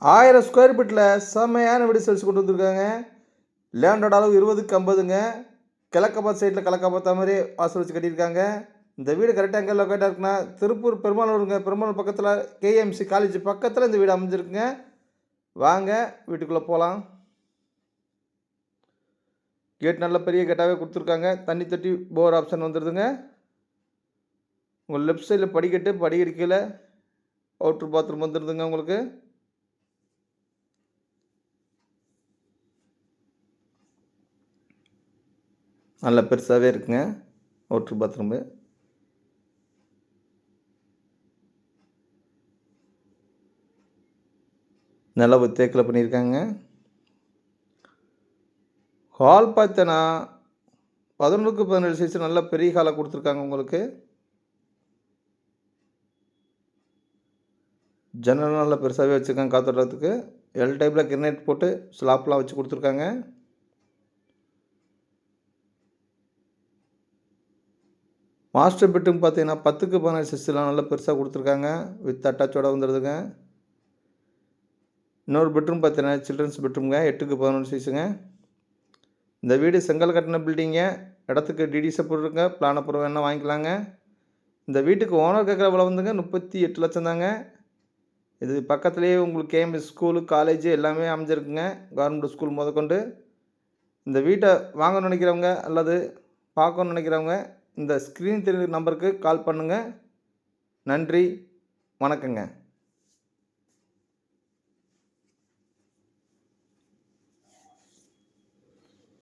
1000 square ஃபீட்டில் செம்மையான வீடு சேல்ஸ் கொண்டு வந்திருக்காங்க. லேண்டோட அளவு 20க்கு 50ங்க. கிழக்க பார்த்த சைடில் கிழக்க பார்த்த மாதிரி வாசல் வச்சு கட்டியிருக்காங்க. இந்த வீடு கரெக்டாக எங்கே லொக்கேட்டாக இருக்குன்னா, திருப்பூர் பெருமாளூருங்க. பெருமாளூர் பக்கத்தில் கேஎம்சி காலேஜ் பக்கத்தில் இந்த வீடு அமைஞ்சிருக்குங்க. வாங்க வீட்டுக்குள்ளே போகலாம். கேட் நல்ல பெரிய கேட்டாகவே கொடுத்துருக்காங்க. தண்ணி தொட்டி போர் ஆப்ஷன் வந்துடுதுங்க. உங்கள் லெஃப்ட் சைடில் படிக்கட்டு கீழே அவுட்ரு பாத்ரூம் வந்துடுதுங்க உங்களுக்கு. நல்ல பெருசாகவே இருக்குங்க அவுட்ரு பாத்ரூமு. நிலவு தேக்கில் பண்ணியிருக்காங்க. ஹால் பார்த்தேன்னா 11க்கு 17 சைஸ் நல்ல பெரிய ஹாலாக கொடுத்துருக்காங்க உங்களுக்கு. ஜன்னல் நல்லா பெருசாகவே வச்சுருக்காங்க காத்தோட்டத்துக்கு. எல் டைப்பில் கிரனைட் போட்டு ஸ்லாப்லாம் வச்சு கொடுத்துருக்காங்க. மாஸ்டர் பெட்ரூம் பார்த்தீங்கன்னா 10க்கு 17 சைஸ்லாம் நல்லா பெருசாக கொடுத்துருக்காங்க. வித் அட்டாச்சோட வந்துடுதுங்க. இன்னொரு பெட்ரூம் பார்த்தீங்கன்னா சில்ட்ரன்ஸ் பெட்ரூம்ங்க. 8க்கு 11 சைஸுங்க. இந்த வீடு செங்கல் கட்டின பில்டிங்க. இடத்துக்கு டிடிஸை போட்டுருங்க. பிளான் அப்புறம் வேணால் வாங்கிக்கலாங்க. இந்த வீட்டுக்கு ஓனர் கேட்குற விலை வந்துங்க 38 லட்சம் தாங்க. இது பக்கத்துலேயே உங்களுக்கு கேஎம்எஸ் ஸ்கூலு காலேஜு எல்லாமே அமைஞ்சிருக்குங்க. கவர்மெண்ட் ஸ்கூல் முதற்கொண்டு. இந்த வீட்டை வாங்கணும்னு நினைக்கிறவங்க அல்லது பார்க்கணுன்னு நினைக்கிறவங்க இந்த ஸ்க்ரீன் தெரியுற நம்பருக்கு கால் பண்ணுங்கள். நன்றி, வணக்கங்க.